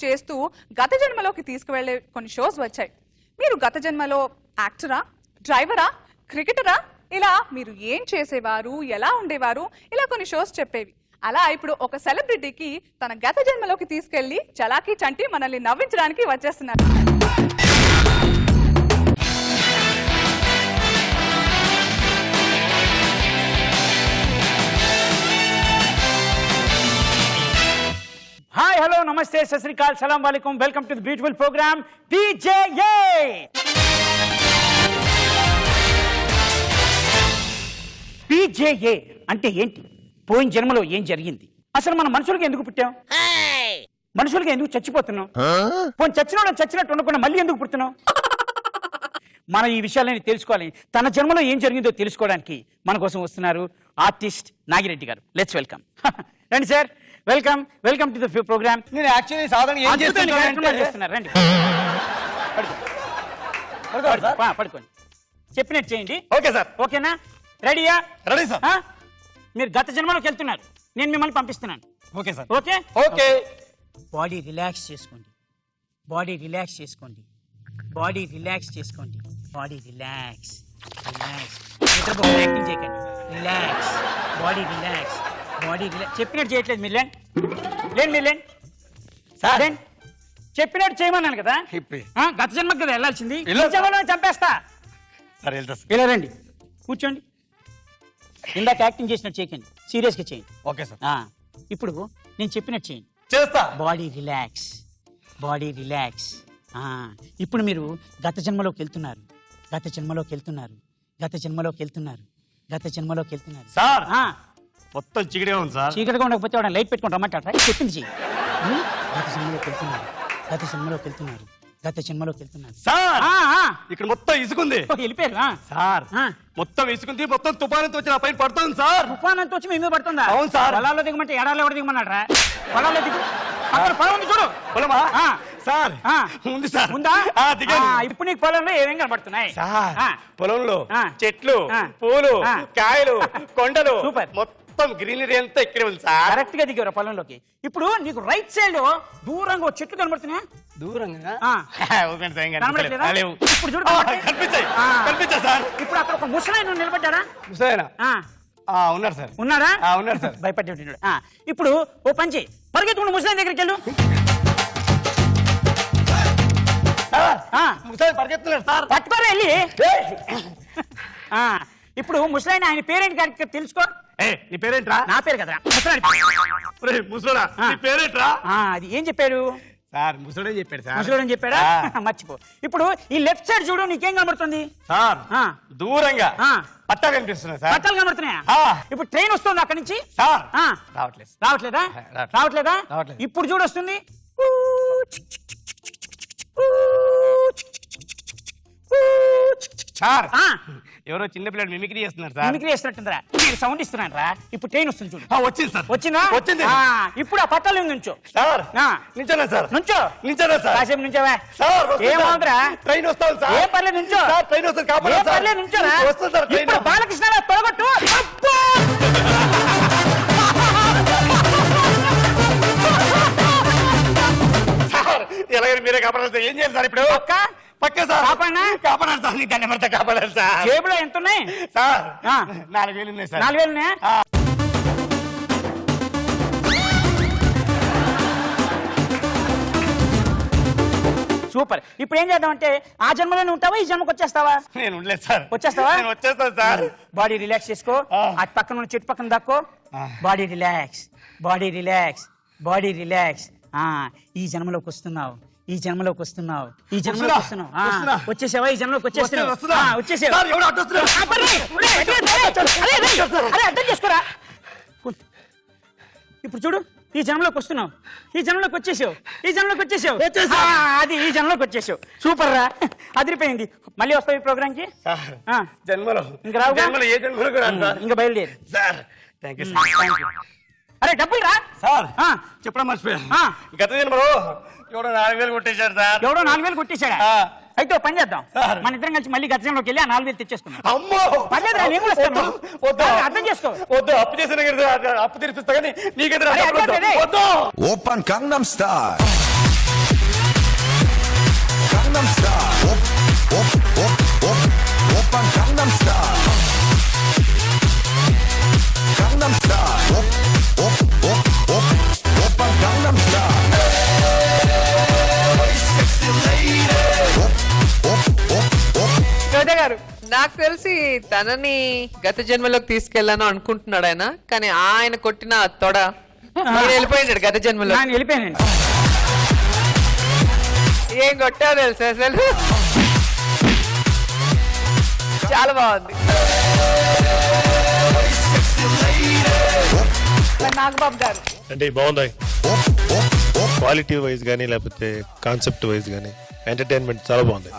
చేస్తూ గత జన్మలోకి తీసుకువెళ్లే కొన్ని షోస్ వచ్చాయి. మీరు గత జన్మలో యాక్టరా, డ్రైవరా, క్రికెటరా, ఇలా మీరు ఏం చేసేవారు, ఎలా ఉండేవారు, ఇలా కొన్ని షోస్ చెప్పేవి. అలా ఇప్పుడు ఒక సెలబ్రిటీకి తన గత జన్మలోకి తీసుకెళ్లి చలాకీ చంటి మనల్ని నవ్వించడానికి వచ్చేస్తున్నారు. హాయ్, హలో, నమస్తే, సత్ శ్రీ అకాల్, సలాం వాలేకుం. Welcome to the beautiful programme PJA. PJA అంటే ఏంటి? పోయిన జన్మలో ఏం జరిగింది? అసలు మన మనుషులకి ఎందుకు పుట్టాం? మనుషులకి ఎందుకు చచ్చిపోతున్నాం? పోయిన చచ్చినట్టు ఉండకుండా మళ్ళీ ఎందుకు పుడుతున్నాం? మనం ఈ విషయాలని తెలుసుకోవాలి. తన జన్మలో ఏం జరిగిందో తెలుసుకోవడానికి మన కోసం వస్తున్నారు ఆర్టిస్ట్ నాగిరెడ్డి గారు. Let's welcome. రండి sir, welcome to the programme. నేను యాక్చువల్లీ సాధారణ ఏం చేస్తున్నారు? రండి, పడుకోండి. చెప్పినట్టు చేయండి. Okay sir. ఓకేనా? రెడీయా? Ready sir. మీరు గత జన్మలోకి వెళ్తున్నారు, నేను మిమ్మల్ని పంపిస్తున్నాను. Okay sir. Okay okay. Body relax చేసుకోండి, బాడీ రిలాక్స్ చేసుకోండి, బాడీ రిలాక్స్ చేసుకోండి, బాడీ రిలాక్స్ యాక్టింగ్ చేయకండి. Relax, body relax, body relax. చెప్పినట్టు చేయట్లేదు మీరు. లేండి సార్, చెప్పినట్టు చేయమన్నాను కదా. గత జన్మకి కదా వెళ్ళాల్సింది, జన్మలో చంపేస్తా. సరే, వెళ్తా సార్. ఇలా రండి, కూర్చోండి. ఇందాక యాక్టింగ్ చేసినట్టు చేయకండి, సీరియస్గా చేయండి. Okay sir. ఇప్పుడు నేను చెప్పినట్టు చేయండి. చేస్తా. Body relax, body relax. ఇప్పుడు మీరు గత జన్మలోకి వెళ్తున్నారు, గత జన్మలోకి వెళ్తున్నారు, గత జన్మలోకి వెళ్తున్నారు, గత జన్మలోకి వెళ్తున్నారు. సార్, మొత్తం చీకటిగా ఉంది సార్. చీకటిగా ఉండకపోతే వాడు లైట్ పెట్టుకుని రమ్మంటారా? చెప్పింది చెయ్యి. గత జన్మలోకి వెళ్తున్నారు, గత జన్మలోకి వెళ్తున్నారు, గత జన్మలోకి వెళ్తున్నారు. సార్, ఇక్కడ మొత్తం ఇసుకుంది. వెళ్ళిపోయారు సార్. మొత్తం ఇసుకుంది, మొత్తం తుఫానంతో వచ్చి నా పైన పడుతుంది సార్. తుఫానంతో వచ్చి మీ మీద పడుతుందా? అవును సార్. పొలాల్లో దిగమంటే ఎడాలో ఎవరు దిగమన్నారా? పొలాల్లో దిగు. అక్కడ పొలం ఉంది చూడు. పొలమా? సార్, ఉంది సార్. ఉందా? దిగాను. ఇప్పుడు నీకు పొలంలో ఏమేం కనబడుతున్నాయి? సార్, పొలంలో ఆ. చెట్లు, ఆ. పూలు, ఆ. కాయలు, కొండలు, సూపర్. మొత్తం గ్రీనరీ అంతా ఇక్కడే ఉంది సార్. కరెక్ట్ గా దిగారు పొలంలోకి. ఇప్పుడు నీకు రైట్ సైడ్ దూరంగా ఓ చెట్లు కనబడుతున్నాయా? దూరంగా కనబడట్లేదా? ఇప్పుడు చూడు, కనిపించా సార్. ఇప్పుడు అక్కడ ఒక ముసలాయన నిలబడ్డారా? ముసలాయన ఉన్నారు సార్. ఉన్నారా? ఉన్నారు సార్. భయపడ్డాడు. ఇప్పుడు ఓ పంచి పరిగెత్తుకుంటూ ముసలాయన దగ్గరికి వెళ్ళు. ముసలాయన పరిగెత్తున్నారు సార్. పట్టుకోరా వెళ్ళి. ఇప్పుడు ముసలాయన ఆయన పేరేంటి గారికి తెలుసుకో. నీ పేరేంట్రా? నా పేరు కదరా ముసలోడా, నీ పేరేంట్రా? అది ఏం చెప్పారు సార్? ముసలోడే చెప్పాడు సార్. ముసలోడని చెప్పాడా? మర్చిపో. ఇప్పుడు ఈ లెఫ్ట్ సైడ్ చూడు, నీకేం కనబడుతుంది? సార్, దూరంగా పట్టాలు కనిపిస్తున్నాయి సార్. పట్టాలు కనబడుతున్నాయా? ఇప్పుడు ట్రైన్ వస్తుంది అక్కడి నుంచి. సార్, రావట్లేదా? ఇప్పుడు చూడు వస్తుంది. సార్, ఎవరో చిన్నపిల్లడు మిమిక్రీ చేస్తున్నారు సార్. మిమిక్రీ చేస్తున్నట్టుందిరా, మీరు సౌండ్ ఇస్తున్నాను రా. ఇప్పుడు ట్రైన్ వస్తుంది చూడు. వచ్చింది సార్. వచ్చిందా? వచ్చింది. ఇప్పుడు ఆ పట్టాలు నుంచో. సార్, నించోనా సార్? నుంచో సార్. కాసేపు నుంచోవా? సార్, ఏమవుతురా? ట్రైన్ వస్తుంది సార్. ఏం పర్లేదు నుంచో. ట్రైన్ వస్తుంది కాబట్టి పర్లేదు నుంచోరా. వస్తుంది సార్. ఇప్పుడు బాలకృష్ణ తొలగొట్టు. సార్, ఎలాగైనా మీరే కాపాడాలి. ఏం చేయాలి సార్ ఇప్పుడు? పక్క సార్. కాపాడాలి సార్. నీకు దండం పెడతా, కాపాడాలి సార్. జేబులో ఎంత ఉన్నాయి సార్? 4,000 ఉన్నాయి సార్. 4,000 ఉన్నాయా? సూపర్. ఇప్పుడు ఏం చేద్దామంటే, ఆ జన్మలోనే ఉంటావా, ఈ జన్మకు వచ్చేస్తావా? నేను ఉండలేదు సార్. వచ్చేస్తావా? నేను వచ్చేస్తాను సార్. బాడీ రిలాక్స్ చేసుకో. అటు పక్కన ఉన్న చెట్టు పక్కన దాక్కో. Body relax, body relax, body relax. ఈ జన్మలోకి వస్తున్నావు, ఈ జన్మలోకి వస్తున్నావు, ఈ జన్మలోకి వస్తున్నావు. వచ్చేసావా? ఈ జన్మలోకి వచ్చేస్తున్నావు. వచ్చేసావు. అర్థం చేసుకోరా. ఇప్పుడు చూడు, ఈ జన్మలోకి వస్తున్నావు, ఈ జన్మలోకి వచ్చేసావు, ఈ జన్మలోకి వచ్చేసావు. అది ఈ జన్మలోకి వచ్చేసావు. సూపర్ రా, అదిరిపోయింది. మళ్ళీ వస్తావు ఈ ప్రోగ్రామ్ కి? జన్మలో ఇంకా రావు. ఏ జన్మలో ఇంకా బయలుదేరి సార్. Thank you sir. అరే డబ్బులు రా సార్. చెప్పడం మర్చిపోయాను. గత జన్మలో ఎవడో 4,000 కొట్టేశాడు సార్. ఎవడో 4,000 కొట్టేశాడా? అయితే పని చేద్దాం, మన ఇద్దరం కలిసి మళ్ళీ గత జన్మలోకి వెళ్ళి ఆ 4,000 తెచ్చేసుకున్నాం. అమ్మో, పర్లేదు, నేను కూడా వస్తాను. అర్థం చేసుకో. వద్దు, అప్పు చేసిన అప్పు తీర్పిస్తా కానీ నీకెదురు ఓపెన్ గంగం స్టైల్. రోజా గారు నాకు తెలిసి తనని గత జన్మలోకి తీసుకెళ్ళాను అనుకుంటున్నాడు ఆయన, కానీ ఆయన కొట్టిన తొడ మీరు వెళ్ళిపోయినాడు గత జన్మలో. నేను వెళ్ళిపోయానండి. ఏం కొట్టావు తెలుసు అసలు. చాలా బాగుంది. మరి నాగబాబు గారు అంటే బాగుంది. క్వాలిటీ వైజ్ కానీ లేకపోతే కాన్సెప్ట్ వైజ్ కానీ ఎంటర్టైన్మెంట్ చాలా బాగుంది.